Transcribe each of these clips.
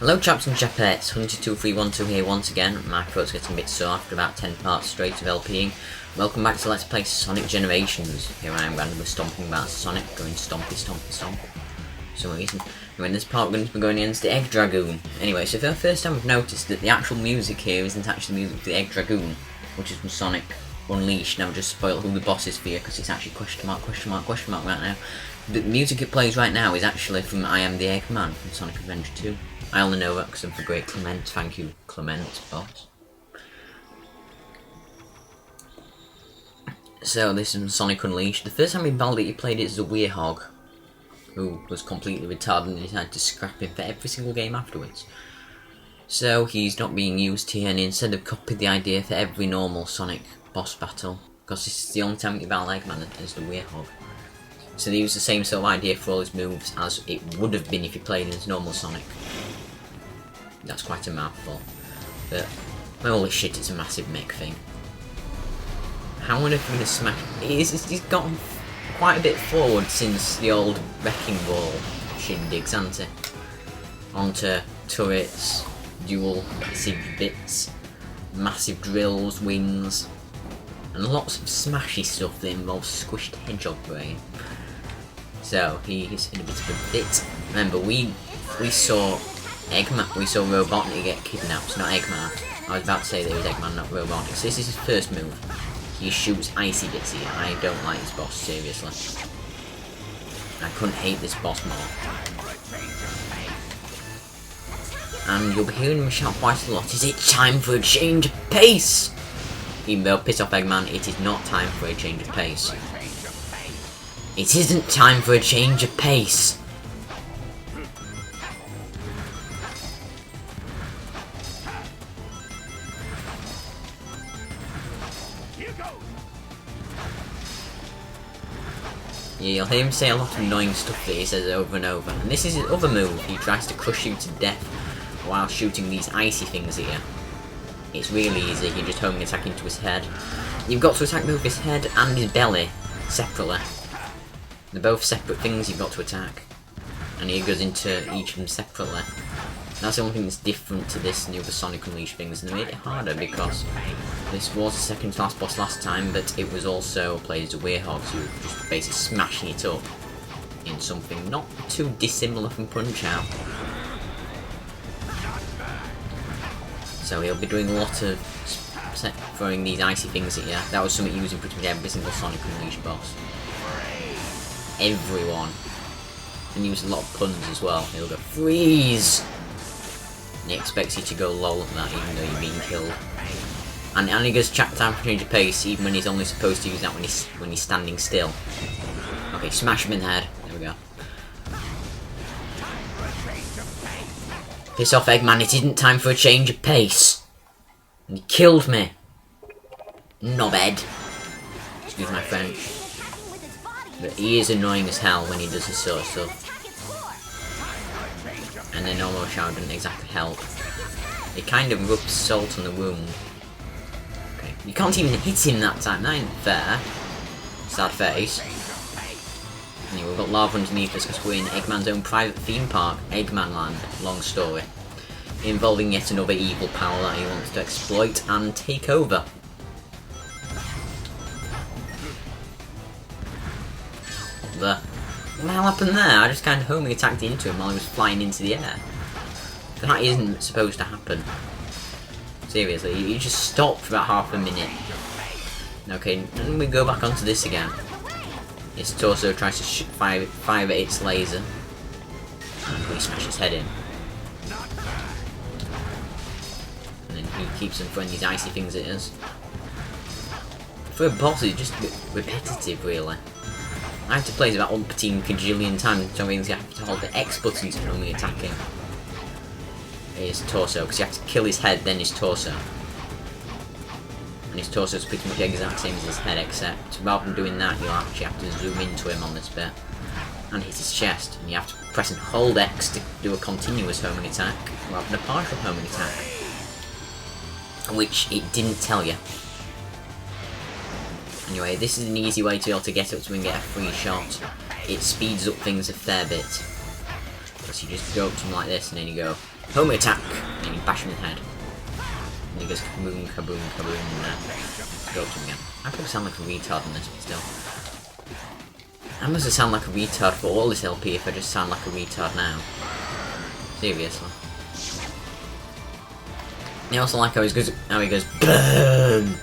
Hello chaps and chapettes, Hunter2312 here once again. My throat's getting a bit sore after about 10 parts straight of LPing. Welcome back to Let's Play Sonic Generations. Here I am randomly stomping about Sonic, going stompy stompy stomp. For some reason. And in this part we're going to be going against the Egg Dragoon. Anyway, so for the first time I've noticed that the actual music here isn't actually music for the Egg Dragoon, which is from Sonic Unleashed. Now I've just spoiled who the boss is for you because it's actually question mark right now. The music it plays right now is actually from I Am the Eggman from Sonic Adventure 2. I only know that because of the great Clement. Thank you, Clement, boss. So this is Sonic Unleashed. The first time in Baldi he played it as a Weirhog, who was completely retarded and decided to scrap him for every single game afterwards. So he's not being used here, and instead have copied the idea for every normal Sonic boss battle, because this is the only time you battle Eggman as the Weirhog. So they use the same sort of idea for all his moves as it would have been if you played as normal Sonic. That's quite a mouthful, but holy shit, it's a massive mech thing. How on earth are we going to smash? He's gotten quite a bit forward since the old Wrecking Ball shindigs, hasn't he? Onto turrets, dual passive bits, massive drills, wings, and lots of smashy stuff that involves squished hedgehog brain. So he's in a bit of a bit. Remember, we saw Eggman, we saw Robotnik get kidnapped, not Eggman. I was about to say that it was Eggman, not Robotnik. So this is his first move. He shoots icy bits here. I don't like this boss, seriously. I couldn't hate this boss more. And you'll be hearing me shout quite a lot, is it time for a change of pace? Even though, piss off Eggman, it is not time for a change of pace. It isn't time for a change of pace. Yeah, you'll hear him say a lot of annoying stuff that he says over and over. And this is his other move. He tries to crush you to death while shooting these icy things at you. It's really easy. You just homing attack into his head. You've got to attack both his head and his belly separately. They're both separate things you've got to attack. And he goes into each of them separately. That's the only thing that's different to this new Sonic Unleashed things, and they made it harder because this was the second to last boss last time, but it was also played as a Weirhog, so you were just basically smashing it up in something not too dissimilar from Punch-Out. So he'll be doing a lot of throwing these icy things at you. That was something using pretty much every single Sonic Unleashed boss. Everyone. And use a lot of puns as well. He'll go, freeze! And he expects you to go lol at that even though you're being killed. And he goes chat time for change of pace even when he's only supposed to use that when he's standing still. Okay, smash him in the head. There we go. Piss off Eggman, it isn't time for a change of pace. And he killed me. Knobhead. Excuse my French. But he is annoying as hell when he does this sort of stuff. And then normal shower doesn't exactly help. It kind of rubs salt on the wound. Okay, you can't even hit him that time, that ain't fair. Sad face. Anyway, we've got lava underneath us because we're in Eggman's own private theme park, Eggman Land, long story. Involving yet another evil power that he wants to exploit and take over. What the hell happened there? I just kind of homing attacked into him while he was flying into the air. That isn't supposed to happen. Seriously, he just stopped for about half a minute. Okay, then we go back onto this again. His torso tries to fire at its laser. And we smash his head in. And then he keeps on throwing these icy things at us. For a boss, it's just a bit repetitive, really. I have to play it about umpteen kajillion times, so means you have to hold the X button to only attack him. His torso, because you have to kill his head, then his torso. And his torso is pretty much the exact same as his head, except rather than doing that, you'll actually have to zoom into him on this bit. And hit his chest, and you have to press and hold X to do a continuous homing attack, rather than a partial homing attack. Which it didn't tell you. Anyway, this is an easy way to be able to get up to and get a free shot. It speeds up things a fair bit. Because you just go up to them like this and then you go Home attack! And you bash him in the head. And he goes kaboom, kaboom, kaboom, and go up to him again. I probably sound like a retard in this, but still. I must have sound like a retard for all this LP if I just sound like a retard now. Seriously. I also like how he goes BURN!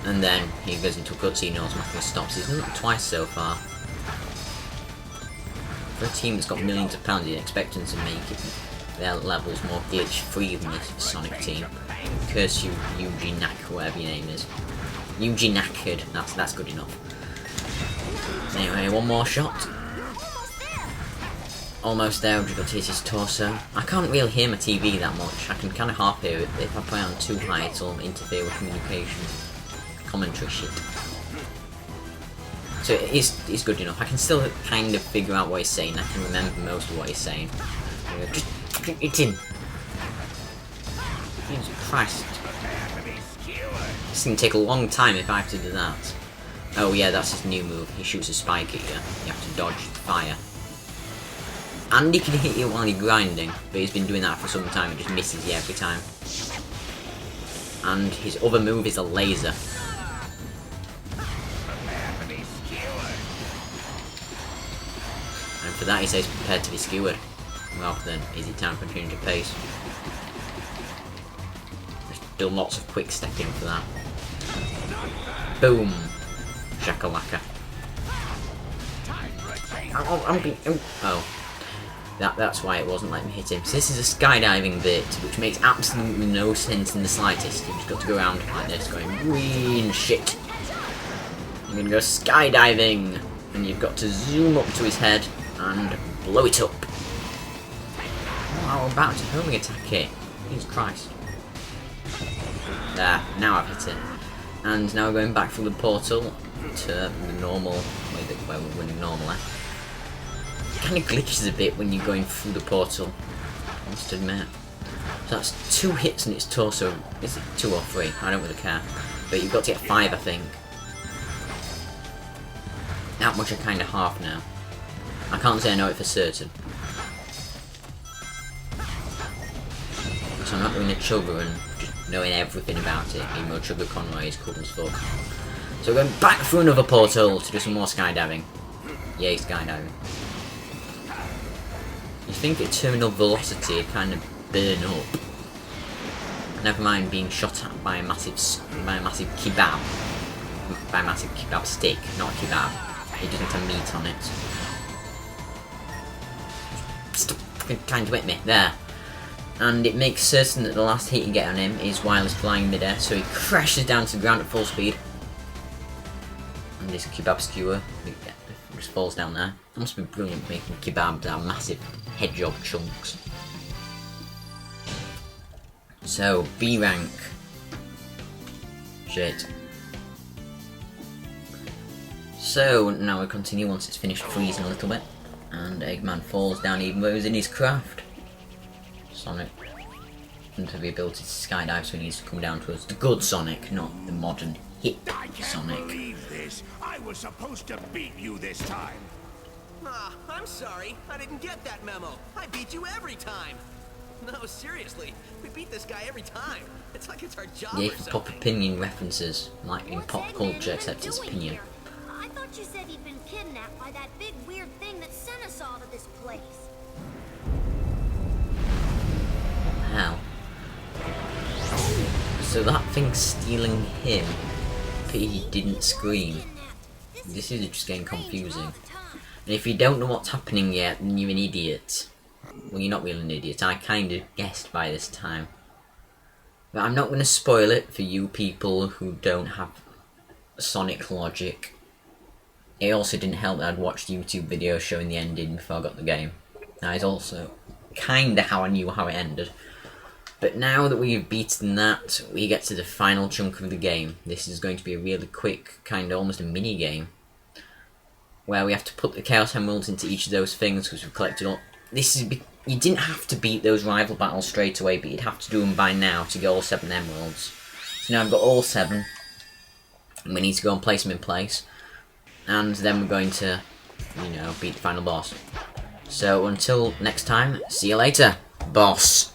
And then he goes into a cutscene and automatically stops. He's done it twice so far. For a team that's got millions of pounds, you'd expect them to make their levels more glitch free than this Sonic team. Curse you, Yuji Nak, whatever your name is. Yuji Knackered, that's good enough. Anyway, one more shot. Almost there, we've got to hit his torso. I can't really hear my TV that much. I can kind of half hear it, but if I play on too high, it'll interfere with communication. Commentary shit. So it's good enough. I can still kind of figure out what he's saying. I can remember most of what he's saying. Just it's in. Jesus Christ. This can take a long time if I have to do that. Oh yeah, that's his new move. He shoots a spike at you. You have to dodge the fire. And he can hit you while you're grinding, but he's been doing that for some time. It just misses you every time. And his other move is a laser. And for that he says prepared to be skewered. Rather than is it time for a change of pace. There's still lots of quick stepping for that. Boom! Shakalaka. Oh. That's why it wasn't letting me hit him. So this is a skydiving bit, which makes absolutely no sense in the slightest. You've just got to go around like this, going green shit. You're gonna go skydiving, and you've got to zoom up to his head and blow it up. Oh, I'm about to homing attack it. Jesus Christ. There, now I've hit it. And now we're going back through the portal to the normal way that we're winning normally. It kind of glitches a bit when you're going through the portal, I must admit. So that's 2 hits in its torso. Is it 2 or 3? I don't really care. But you've got to get 5, I think. That much I kind of half now. I can't say I know it for certain. So I'm not doing a chugger and just knowing everything about it, even though Chugger Conway is cool as fuck. So we're going back through another portal to do some more skydiving. Yay, skydiving. You think at terminal velocity it kind of burn up. Never mind being shot at by a massive kebab. By a massive kebab stick, not a kebab. It doesn't have meat on it. Stop trying to hit me. There. And it makes certain that the last hit you get on him is while he's flying midair, so he crashes down to the ground at full speed. And this kebab skewer just falls down there. It must be brilliant making kebabs out of massive hedgehog chunks. So, B rank. Shit. So, now we continue once it's finished freezing a little bit. And Eggman falls down even though he's in his craft. Sonic doesn't have the ability to skydive, so he needs to come down to us. The good Sonic, not the modern hip Sonic. I can't believe this. I was supposed to beat you this time. Ah, I'm sorry. I didn't get that memo. I beat you every time. No, seriously. We beat this guy every time. It's like it's our job Yeah, or for something. pop opinion references, like in pop culture, except it's opinion. I thought you said he'd been kidnapped by that big weird thing that sent us all to this place. How? So that thing's stealing him, but he didn't scream. This is just getting confusing. And if you don't know what's happening yet, then you're an idiot. Well, you're not really an idiot. I kind of guessed by this time. But I'm not going to spoil it for you people who don't have Sonic logic. It also didn't help that I'd watched YouTube videos showing the ending before I got the game. That is also kind of how I knew how it ended. But now that we've beaten that, we get to the final chunk of the game. This is going to be a really quick, kind of almost a mini game, where we have to put the Chaos Emeralds into each of those things because we've collected all. You didn't have to beat those rival battles straight away, but you'd have to do them by now to get all 7 emeralds. So now I've got all 7, and we need to go and place them in place, and then we're going to, you know, beat the final boss. So until next time, see you later. Boss.